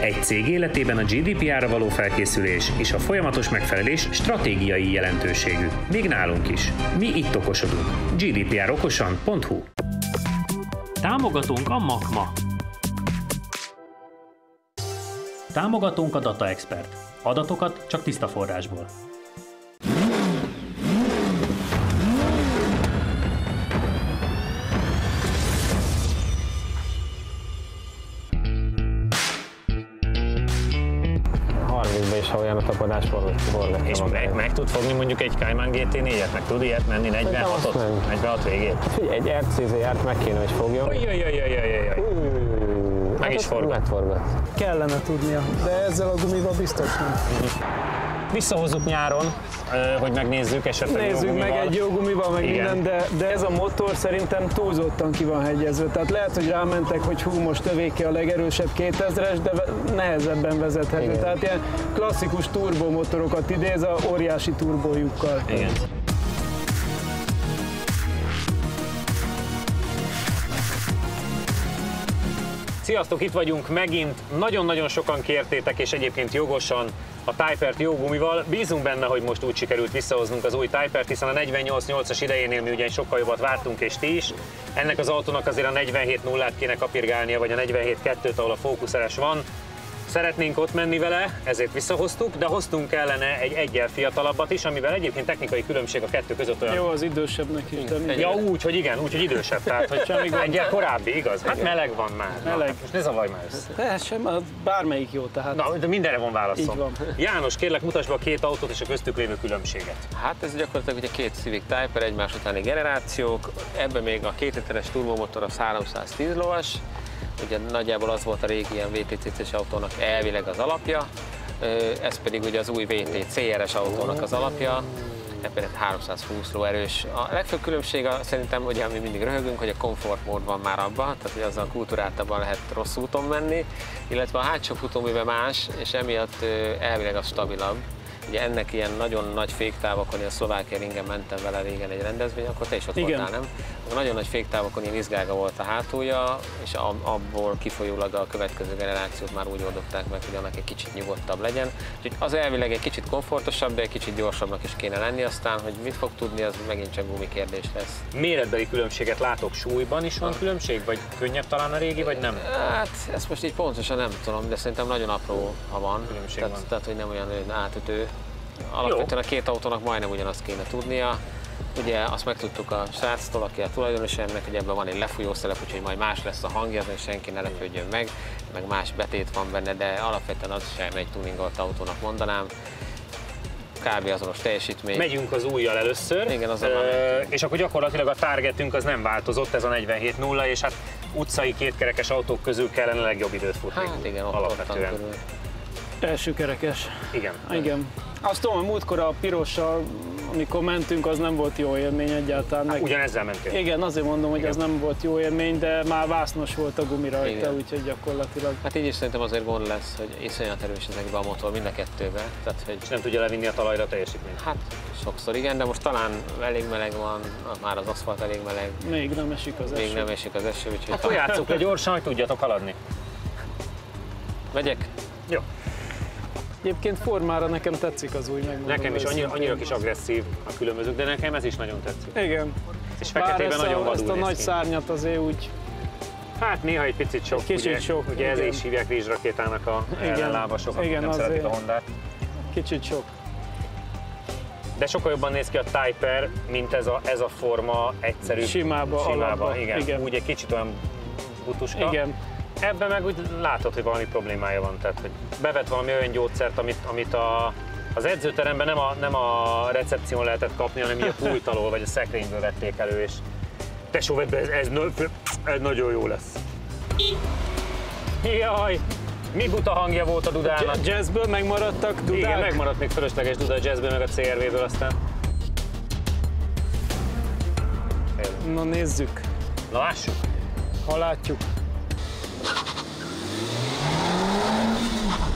Egy cég életében a GDPR-ra való felkészülés és a folyamatos megfelelés stratégiai jelentőségű. Még nálunk is. Mi itt okosodunk. gdprokosan.hu. Támogatónk a Makma. Támogatónk a Data Expert. Adatokat csak tiszta forrásból. És ha olyan a tapadás, forgatja. És meg tud fogni mondjuk egy Cayman GT4-et? Meg tud ilyet menni 46-ot? 46 végét? Figyelj, egy RCZ-t meg kéne, hogy fogjon. Meg is forgat. Kellene tudnia, de ezzel a gumival biztos nem. Visszahozzuk nyáron, hogy megnézzük esetleg Nézzük meg egy jó gumival, meg minden, de ez a motor szerintem túlzottan ki van hegyezve. Tehát lehet, hogy rámentek, hogy hú, most övéké a legerősebb 2000-es, de nehezebben vezethető. Igen. Tehát ilyen klasszikus turbomotorokat idéz a óriási turbójukkal. Igen. Sziasztok, itt vagyunk megint. Nagyon-nagyon sokan kértétek, és egyébként jogosan, a Typert jó gumival. Bízunk benne, hogy most úgy sikerült visszahoznunk az új Typert, hiszen a 48-8-as idejénél mi ugye sokkal jobbat vártunk, és ti is. Ennek az autónak azért a 47-0-át kéne kapirgálnia, vagy a 47-2-t, ahol a Focus RS van. Szeretnénk ott menni vele, ezért visszahoztuk, de hoztunk ellene egy egyel fiatalabbat is, amivel egyébként technikai különbség a kettő között olyan. Jó, az idősebbnek is, de ja, úgy, hogy igen, úgy, hogy idősebb, tehát hogy egyel korábbi, igaz? Hát meleg van már. Meleg. Most ne zavarj már össze. De sem, bármelyik jó, tehát. Na, de mindenre van válaszom. Így van. János, kérlek, mutasd be a két autót és a köztük lévő különbséget. Hát ez gyakorlatilag ugye két Civic Type-er, egymás utáni generációk, ebben még a 2 literes turbomotor az 310 lovas. Ugye nagyjából az volt a régi ilyen VTCC-s autónak elvileg az alapja, ez pedig ugye az új VT CRS autónak az alapja, ebben 320 lóerős. A legfőbb különbség szerintem, ugye, ami mindig röhögünk, hogy a komfort mód van már abban, tehát hogy azzal kulturáltabban lehet rossz úton menni, illetve a hátsó futóműve más, és emiatt elvileg az stabilabb. Ugye ennek ilyen nagyon nagy féktávokon, a Szlovákia ringen mentem vele régen egy rendezvény, akkor te is ott voltál, nem? Nagyon nagy féktávokon ilyen izgága volt a hátulja, és abból kifolyólag a következő generációt már úgy oldották meg, hogy annak egy kicsit nyugodtabb legyen. Úgyhogy az elvileg egy kicsit komfortosabb, de egy kicsit gyorsabbnak is kéne lenni, aztán, hogy mit fog tudni, az megint csak gumi kérdés lesz. Méretbeli különbséget látok, súlyban is van különbség, vagy könnyebb talán a régi, vagy nem? Hát ezt most így pontosan nem tudom, de szerintem nagyon apró, ha van, tehát hogy nem olyan átütő. Alapvetően a két autónak majdnem ugyanazt kéne tudnia. Ugye azt megtudtuk a sráctól, aki a tulajdonosa ennek, hogy ebben van egy lefújószelep, úgyhogy majd más lesz a hangja, hogy senki ne lepődjön meg más betét van benne, de alapvetően az sem egy tuningolt autónak mondanám. Kb. Azonos teljesítmény. Megyünk az újjal először, igen, és akkor gyakorlatilag a targetünk az nem változott, ez a 47-0, és hát utcai kétkerekes autók közül kellene legjobb időt futni. Hát igen, alapvetően. Első kerekes. Igen. Igen. Azt tudom, hogy múltkor a pirossal, amikor mentünk, az nem volt jó élmény egyáltalán. Hát, ugyanezzel mentünk. Igen, azért mondom, hogy az nem volt jó élmény, de már vásznos volt a gumi rajta, úgyhogy gyakorlatilag. Hát így is szerintem azért gond lesz, hogy iszonyat erős ezekben a motor, mind a kettőben. Tehát, hogy és nem tudja levinni a talajra teljesítményt. Hát sokszor igen, de most talán elég meleg van, már az aszfalt elég meleg. Még nem esik az eső. Még nem esik az eső, úgyhogy... Hát játsszuk le gyorsan, hogy tudjatok haladni. Megyek? Jó. Egyébként formára nekem tetszik az új, megmondom. Nekem is annyira kis agresszív a különbözők, de nekem ez is nagyon tetszik. Igen. És feketében nagyon vadul ezt a nagy szárnyat azért úgy... Hát néha egy picit sok, kicsit sok, ugye ezért is hívják rizsrakétának a ellenlábasok, akik nem szeretik a Hondát. Kicsit sok. De sokkal jobban néz ki a Typer, mint ez a forma egyszerű. Simába. Igen. Úgy egy kicsit olyan butuska. Igen. Ebben meg úgy látod, hogy valami problémája van, tehát hogy bevet valami olyan gyógyszert, amit az edzőteremben nem a recepción lehetett kapni, hanem így a pult alól vagy a szekrényből vették elő, és tesó, vedd be, ez nagyon jó lesz. Jaj, mi buta hangja volt a Dudának? Jazzből megmaradtak dudák? Igen, megmaradt még fölösleges duda a jazzből, meg a CRV-ből aztán. Na nézzük. Na lássuk. Ha látjuk.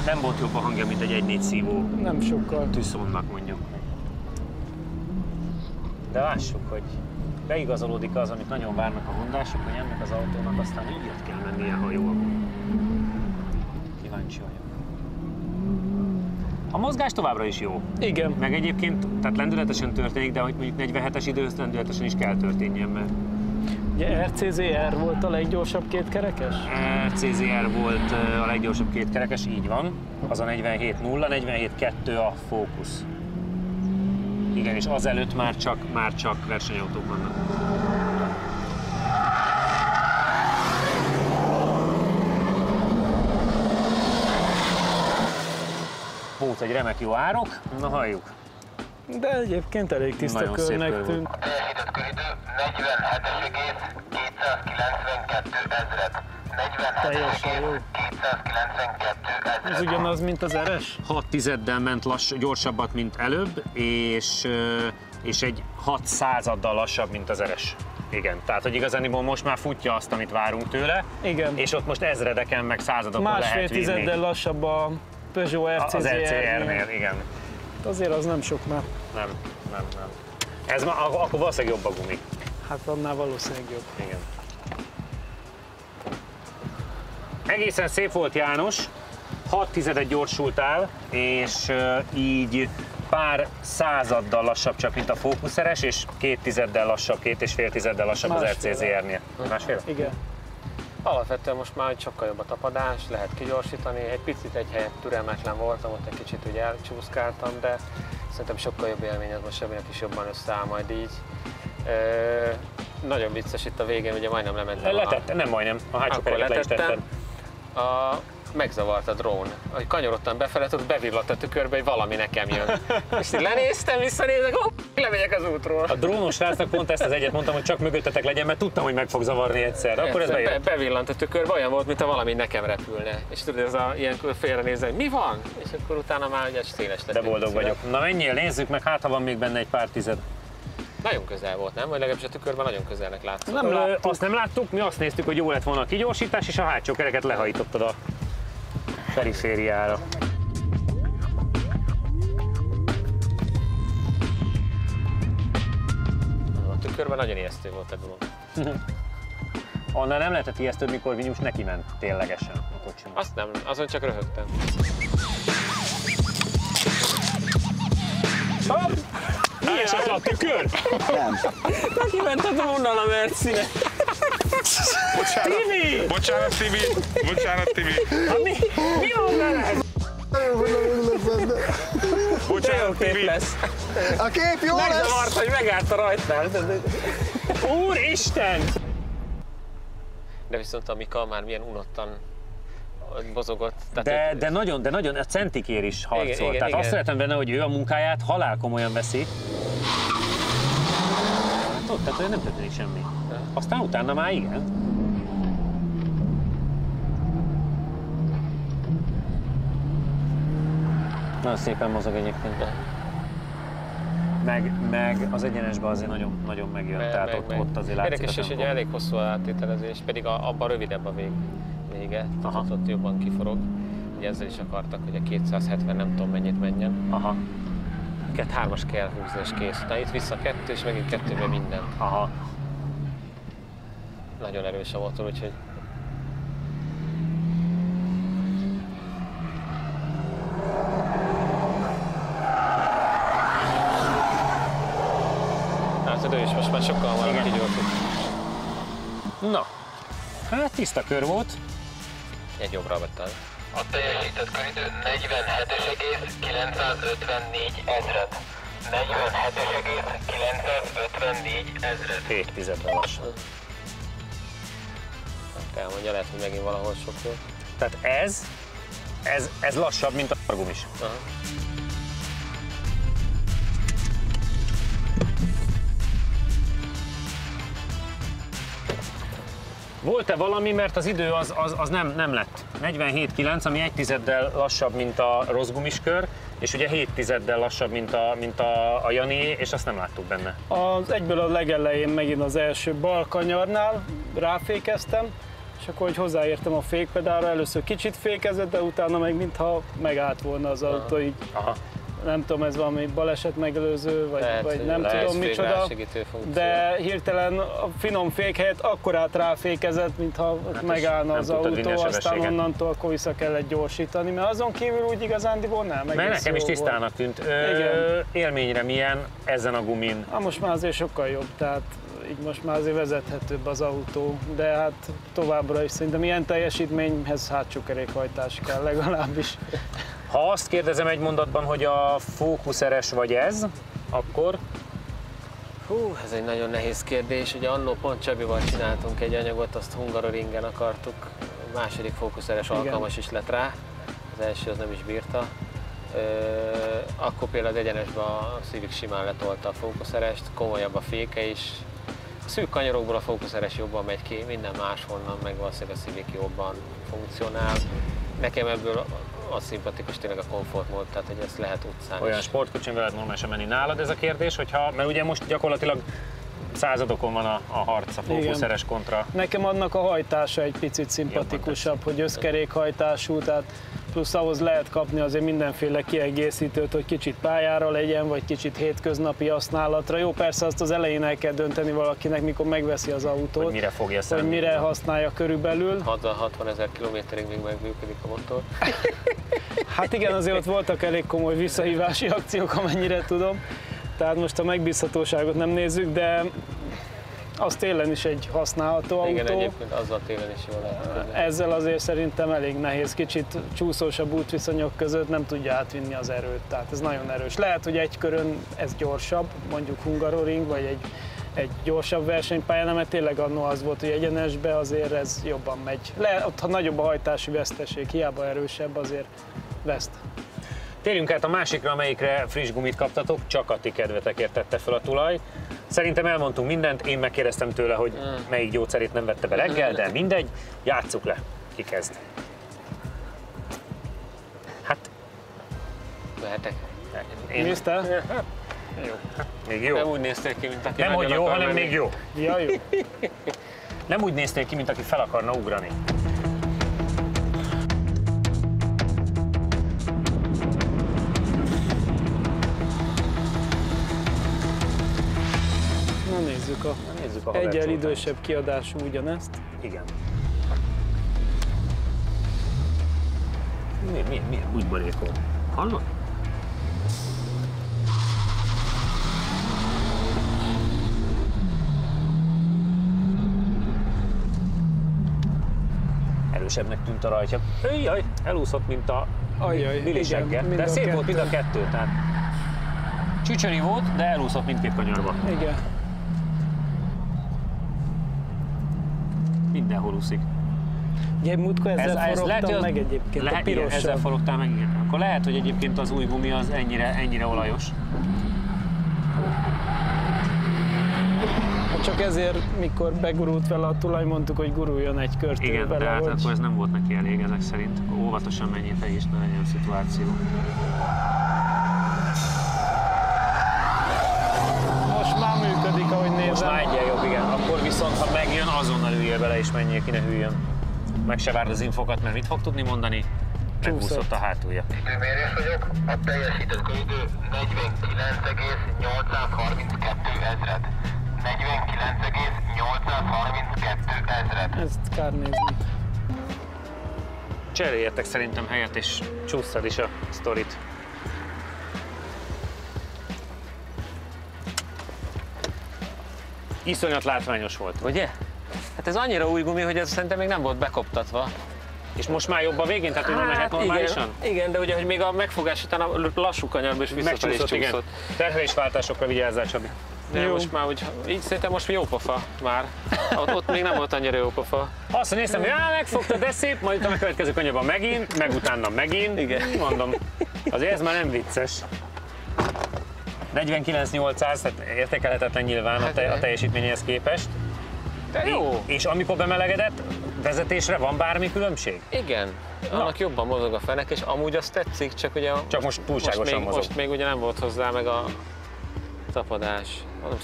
Nem volt jobb a hangja, mint egy 1.4 szívó. Nem sokkal. Tucsonnak mondjuk. De lássuk, hogy beigazolódik az, amit nagyon várnak a hondások, hogy ennek az autónak aztán így kell mennie, ha jó a gumi. Kíváncsi vagyok. A mozgás továbbra is jó. Igen. Meg egyébként, tehát lendületesen történik, de hogy mondjuk 47-es időhöz lendületesen is kell történjen, mert... Ugye RCZR volt a leggyorsabb kétkerekes? RCZR volt a leggyorsabb kétkerekes, így van. Az a 47.0, 47.2 a Focus. Igen, és azelőtt már csak versenyautók vannak. Volt egy remek jó árok, na halljuk. De egyébként elég tiszta Nagyon szép körnek kör tűnt. Teljesített köridő 47,292 ezred. Teljesen jó. 292 ezred. Ez ugyanaz, mint az RS? 6 tizeddel ment gyorsabbat, mint előbb, és egy 6 századdal lassabb, mint az RS. Igen, tehát hogy igazániból most már futja azt, amit várunk tőle, Igen. és ott most ezredeken, meg századokon lehet Másfél vinni. tizeddel lassabb a Peugeot Az RCZR-nél. RCR-nél, igen. Azért az nem sok már. Nem. Ez már, akkor valószínűleg jobb a gumi. Hát annál valószínűleg jobb. Igen. Egészen szép volt, János, 6 tizedet gyorsultál, és így pár századdal lassabb csak, mint a Focus RS, és 2 tizeddel lassabb, 2,5 tizeddel lassabb az Másfél. RCZR-nél. Másfél? Igen. Alapvetően most már sokkal jobb a tapadás, lehet kigyorsítani. Egy picit egy helyen türelmetlen voltam, ott egy kicsit ugye elcsúszkáltam, de szerintem sokkal jobb élmény, ez most Sebinek is jobban összeáll majd így. Nagyon vicces itt a végén, ugye majdnem lementem. Letettem, nem majdnem, a hátsó Akkor kereket le is tetted. Megzavart a drón. Ahogy kanyarodtam befele, ott bevillant a tükörbe, hogy valami nekem jön. És így lenéztem, visszanézek, lemegyek az útról. A drónos srácnak pont ezt az egyet mondtam, hogy csak mögöttetek legyen, mert tudtam, hogy meg fog zavarni egyszer. Akkor ez bejött. Bevillant a tükörbe, olyan volt, mintha valami nekem repülne. És tudod, ez ilyenkor félrenézve, hogy mi van? És akkor utána már ugye széles lett. De boldog vagyok. Na menjél, nézzük meg, hát ha van még benne egy pár tized. Nagyon közel volt, nem? Vagy legalábbis a tükörben nagyon közelnek látszott. Nem láttuk. Azt nem láttuk, mi azt néztük, hogy jó lett volna a kigyorsítás, és a hátsó kereket lehajítottad a perifériára. A tükörben nagyon ijesztő volt a dolog. Annál nem lehetett ijesztőbb, mikor Vinyus neki ment ténylegesen a kocsinak. Azt nem, azon csak röhögtem. Mi esett a tükör? Kiment a drónnal a Mercinek. Tibi! Bocsánat, Tibi. Mi van vele? Bocsánat, Tibi. lesz. A kép jó lesz. Megzavart, hogy megállt a rajtnál. Úristen! De viszont a Mika már milyen unottan bozogott. De nagyon, a centikér is harcol. Igen, Tehát igen. azt szeretem benne, hogy ő a munkáját halálkomolyan veszi. Hát ott, tehát nem történik semmi. Aztán utána már igen. Nagyon szépen mozog egyébként. Meg az egyenesben azért nagyon megjön, tehát ott azért látszik. Érdekes, és ugye elég hosszú átételezés, pedig abban rövidebb a vége, tehát ott jobban kiforog. Ugye ezzel is akartak, hogy a 270 nem tudom mennyit menjen. Aha. 3-as kell húzni és kész. Utána itt vissza 2 és megint 2-be minden. Aha. Nagyon erős a motor, úgyhogy látod, ő is most már sokkal hamarabb kigyorsult. Na, hát tiszta kör volt. Egy jobbra vettem. A teljesített köridő 47,954 ezred. 47,954 ezred. 7 tizeddel lassan. Elmondja, lehet, hogy megint valahol sok volt. Tehát ez lassabb, mint a Argum is. Aha. Volt-e valami, mert az idő az nem lett. 47,9, ami 1 tizeddel lassabb, mint a rossz gumiskör, és ugye 7 tizeddel lassabb, mint a Janié, és azt nem láttuk benne. Az egyből a legelején megint az első bal kanyarnál ráfékeztem, és akkor, hogy hozzáértem a fékpedálra, először kicsit fékezett, de utána meg mintha megállt volna az autó így. Aha. nem tudom, ez valami baleset megelőző, vagy nem tudom micsoda, de hirtelen a finom fék helyett akkorát ráfékezett, mintha megállna az autó, aztán onnantól akkor vissza kellett gyorsítani, mert azon kívül úgy igazándiból nem. Mert nekem is tisztának tűnt. Élményre milyen ezen a gumin? Most már azért sokkal jobb, tehát így most már azért vezethetőbb az autó, de hát továbbra is szerintem ilyen teljesítményhez hátsó kerékhajtás kell legalábbis. Ha azt kérdezem egy mondatban, hogy a Focus RS vagy ez, akkor? Hú, ez egy nagyon nehéz kérdés. Ugye annó pont Csabival csináltunk egy anyagot, azt Hungaroringen akartuk. A második Focus RS alkalmas is lett rá, az első az nem is bírta. Akkor például az egyenesben a Civic simán letolta a Focus RS-t, komolyabb a féke is. A szűk kanyarokból a Focus RS jobban megy ki, minden máshonnan, meg valószínűleg a Civic jobban funkcionál. Nekem ebből az szimpatikus tényleg a komfortmód, tehát hogy ezt lehet utcán olyan sportkocsin veled normálisan menni. Nálad ez a kérdés, mert ugye most gyakorlatilag századokon van a harc a Focus RS kontra. Nekem annak a hajtása egy picit szimpatikusabb, hogy összkerékhajtású, tehát plusz ahhoz lehet kapni azért mindenféle kiegészítőt, hogy kicsit pályára legyen, vagy kicsit hétköznapi használatra. Jó, persze azt az elején el kell dönteni valakinek, mikor megveszi az autót, hogy mire fogja hogy mire használja körülbelül. 60 000 kilométerig még megműködik a motor. Hát igen, azért ott voltak elég komoly visszahívási akciók, amennyire tudom. Tehát most a megbízhatóságot nem nézzük, de az télen is egy használható autó. Igen, egyébként azzal télen is jól lehet. Ezzel azért szerintem elég nehéz, kicsit csúszósabb útviszonyok között nem tudja átvinni az erőt, tehát ez nagyon erős. Lehet, hogy egy körön ez gyorsabb, mondjuk Hungaroring, vagy egy gyorsabb versenypályán, mert tényleg annó az volt, hogy egyenesbe azért ez jobban megy. Ott, ha nagyobb a hajtási veszteség, hiába erősebb, azért veszt. Térjünk át a másikra, amelyikre friss gumit kaptatok, csak a ti kedvetekért tette fel a tulaj. Szerintem elmondtunk mindent, én megkérdeztem tőle, hogy melyik gyógyszerét nem vette be reggel, de mindegy, játsszuk le, ki kezd. Hát... Mehetek? Nézte? Jó. Még jó? Nem úgy néztél ki, mint aki nem hogy jó, hanem még jó. Ja, jó. Nem úgy néztél ki, mint aki fel akarna ugrani. Nézzük a egyel idősebb kiadású ugyanezt. Igen. Milyen bugybarékol? Hallod? Erősebbnek tűnt a rajtja. Jaj, elúszott, mint a Lili segge. De szép volt mind a kettő, tehát csücsöri volt, de elúszott mindkét kanyarba. Igen. Mindenhol úszik. Ugye múltkor ezzel forogtam meg egyébként, a pirossal. Ezzel forogtál meg, igen. Akkor lehet, hogy egyébként az új gumi az ennyire olajos. Csak ezért, mikor begurult vele a tulaj, mondtuk, hogy guruljon egy kört vele. Igen, de hát akkor ez nem volt neki elég ezek szerint. Óvatosan menjél te is, ne legyen szituáció. Most már működik, ahogy nézem. Most már egyen jobb, igen. Akkor viszont, ha megjön, azonnal üljél bele és menjél ki, ne hűljön. Meg se várd az infokat, mert mit fog tudni mondani? Megúszott a hátulja. Időmérés vagyok, a teljesített idő 49,832 ezred. 49,832 ezred. Ezt kár nézni. Cseréljetek szerintem helyet, és csússzad is a sztorit. Iszonyat látványos volt. Ugye? Hát ez annyira új gumi, hogy ez szerintem még nem volt bekoptatva. És most már jobb a végén, tehát hogy nem mehet normálisan? Igen, de ugye, hogy még a megfogás után a lassú kanyarba is visszafelé is csúszott. Terhelésváltásokra vigyázzál, Csabi. De most már úgy, így szerintem most jó pofa már. Ott még nem volt annyira jó pofa. Azt néztem, hogy megfogta, de szép, majd a következő kanyarban megint, meg utána megint. Igen. Mondom, azért ez már nem vicces. 49.800, tehát értékelhetetlen nyilván a teljesítményhez képest. De jó. És amikor bemelegedett, vezetésre van bármi különbség? Igen. Annak jobban mozog a fenek, és amúgy azt tetszik, csak ugye most túlságosan mozog. Most még ugye nem volt hozzá meg a tapadás.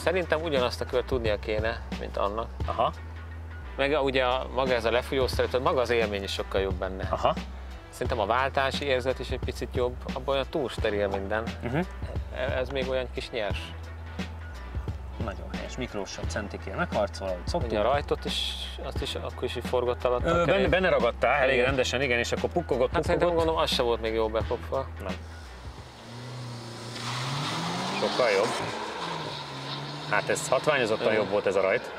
Szerintem ugyanazt a kört tudnia kéne, mint annak. Aha. Meg ugye maga ez a lefújószer, tehát maga az élmény is sokkal jobb benne. Aha. Szerintem a váltási érzet is egy picit jobb, abban olyan túl steril minden. Ez még olyan kis nyers. Nagyon helyes, Miklóssal centikér megharcol, ahogy szoktuk. Ugye a rajtot is, azt is akkor is forgott alatt a kerék. Benne ragadtál elég rendesen, igen, és akkor pukkogott. Hát szerintem gondolom, az se volt még jól bekopva. Nem. Sokkal jobb. Hát ez hatványozottan jobb volt ez a rajt.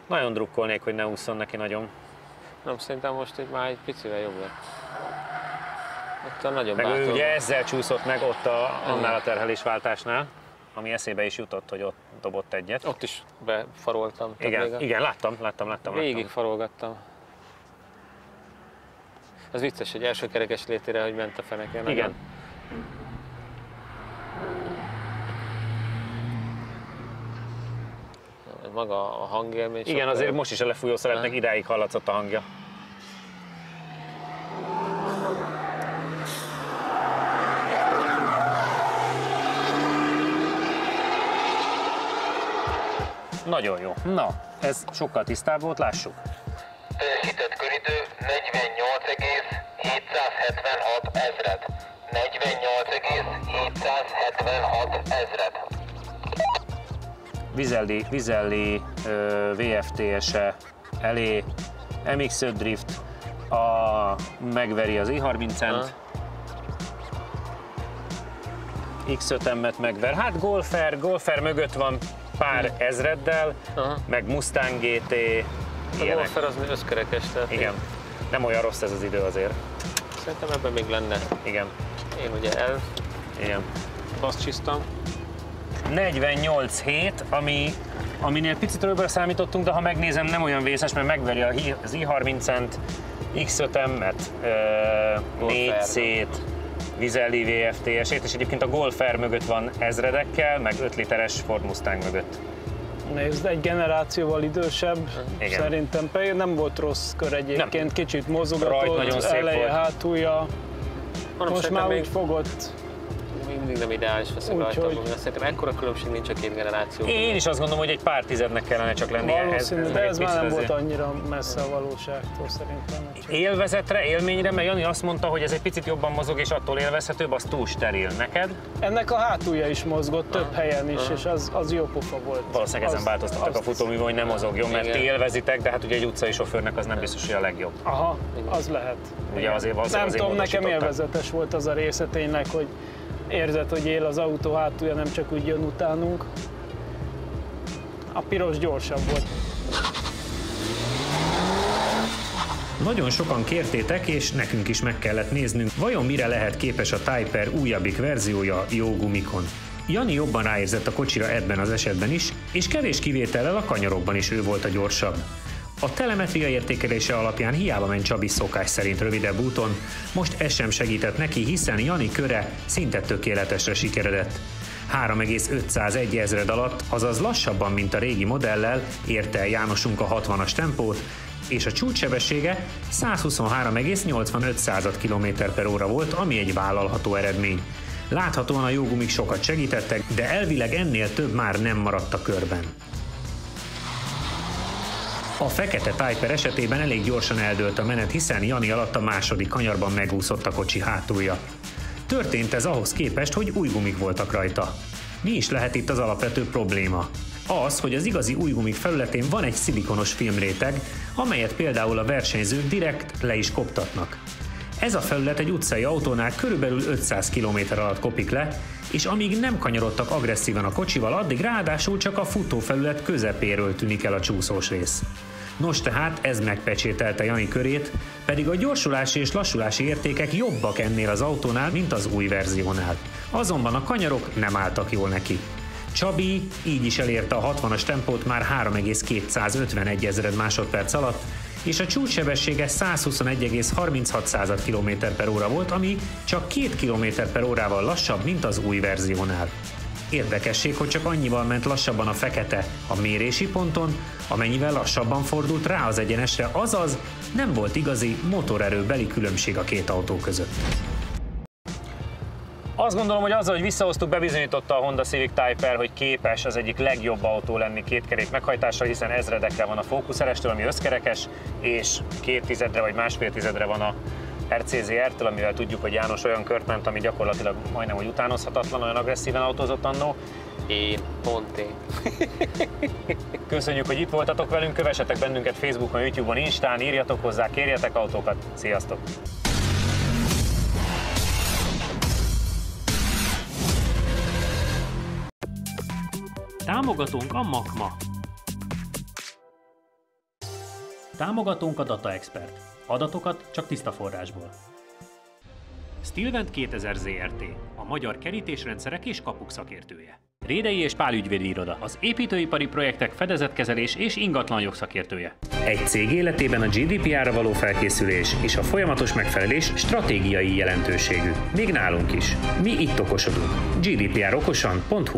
Nagyon drukkolnék, hogy ne ússzon neki nagyon. Nem, szerintem most már egy picivel jobb lett. Ott a nagyon meg bátor. ő ugye ezzel csúszott meg ott annál a terhelésváltásnál, ami eszébe is jutott, hogy ott dobott egyet. Ott is befaroltam. Igen, láttam. Végig farolgattam. Ez vicces, hogy első kerekes létére, hogy ment a feneken. Igen. Maga a hangélmény. Igen, azért most is a lefújó szeletnek idáig hallatszott a hangja. Nagyon jó. Na, ez sokkal tisztább volt, lássuk. Teljesített köridő 48,776 ezred. 48,776 ezred. Vizelli VFTS-e elé, MX-5 Drift, megveri az i30-ent, X5-et megver, hát Golfer mögött van pár ezreddel, meg Mustang GT, a Golfer az összkerekes, tehát igen, nem olyan rossz ez az idő azért. Szerintem ebben még lenne. Igen. Én ugye baszcsiztam. 48,7, aminél picit rövidre számítottunk, de ha megnézem, nem olyan vészes, mert megveri az i30-ent, X5-et, 4C-t, Vizelli VFTS-ét, és egyébként a Golfer mögött van ezredekkel, meg 5 literes Ford Mustang mögött. Nézd, egy generációval idősebb, igen. Szerintem pedig nem volt rossz kör egyébként, nem. Kicsit mozogatott, eleje, hátulja, most már úgy fogott. Mindig nem ideális veszek rajta, szerintem ekkora különbség nincs a két generáció. Én is azt gondolom, hogy egy pár tizednek kellene csak lennie. Valószínű, de ez már nem volt annyira messze a valóságtól szerintem. Élvezetre, élményre, mert Jani azt mondta, hogy ez egy picit jobban mozog és attól élvezhetőbb, az túl steril. Neked? Ennek a hátulja is mozgott több helyen is, és az jó pofa volt. Valószínűleg ezen változtattak a futóművön, hogy nem mozogjon, mert ti élvezitek, de hát ugye egy utcai sofőrnek az nem biztos, hogy a legjobb. Aha, az lehet. Ugye azért nem tudom, nekem élvezetes volt az a része tényleg, hogy érzed, hogy él az autó hátulja, nem csak úgy jön utánunk. A piros gyorsabb volt. Nagyon sokan kértétek, és nekünk is meg kellett néznünk, vajon mire lehet képes a Typer újabbik verziója jó gumikon. Jani jobban ráérzett a kocsira ebben az esetben is, és kevés kivétellel a kanyarokban is ő volt a gyorsabb. A telemetria értékelése alapján hiába ment Csabi szokás szerint rövidebb úton, most ez sem segített neki, hiszen Jani köre szinte tökéletesre sikeredett. 3,501 ezred alatt, azaz lassabban, mint a régi modellel érte el Jánosunk a 60-as tempót, és a csúcssebessége 123,85 km/h volt, ami egy vállalható eredmény. Láthatóan a jó gumik sokat segítettek, de elvileg ennél több már nem maradt a körben. A fekete Typer esetében elég gyorsan eldőlt a menet, hiszen Jani alatt a második kanyarban megúszott a kocsi hátulja. Történt ez ahhoz képest, hogy új gumik voltak rajta. Mi is lehet itt az alapvető probléma? Az, hogy az igazi új gumik felületén van egy szilikonos filmréteg, amelyet például a versenyzők direkt le is koptatnak. Ez a felület egy utcai autónál körülbelül 500 km alatt kopik le, és amíg nem kanyarodtak agresszívan a kocsival, addig ráadásul csak a futófelület közepéről tűnik el a csúszós rész. Nos tehát ez megpecsételte Jani körét, pedig a gyorsulási és lassulási értékek jobbak ennél az autónál, mint az új verziónál. Azonban a kanyarok nem álltak jól neki. Csabi így is elérte a 60-as tempót már 3,251 ezred másodperc alatt, és a csúcssebessége 121,36 km/h volt, ami csak 2 km/h lassabb, mint az új verziónál. Érdekesség, hogy csak annyival ment lassabban a fekete a mérési ponton, amennyivel lassabban fordult rá az egyenesre, azaz nem volt igazi motorerőbeli különbség a két autó között. Azt gondolom, hogy azzal, hogy visszahoztuk, bebizonyította a Honda Civic Typer, hogy képes az egyik legjobb autó lenni kétkerék meghajtásra, hiszen ezredekre van a fókuszerestől, ami összkerekes, és 2 tizedre vagy 1,5 tizedre van a RCZR-től, amivel tudjuk, hogy János olyan kört ment, ami gyakorlatilag majdnem, hogy utánozhatatlan, olyan agresszíven autózott annó. Én, pont én. Köszönjük, hogy itt voltatok velünk, kövessetek bennünket Facebookon, YouTube-on, Instán, írjatok hozzá, kérjetek autókat. Sziasztok! Támogatónk a Makma. Támogatónk a Data Expert. Adatokat csak tiszta forrásból. Stilvent 2000 Zrt. A magyar kerítésrendszerek és kapuk szakértője. Rédei és Pál ügyvédi iroda. Az építőipari projektek fedezetkezelés és ingatlan jogszakértője. Egy cég életében a GDPR-ra való felkészülés és a folyamatos megfelelés stratégiai jelentőségű. Még nálunk is. Mi itt okosodunk. gdprokosan.hu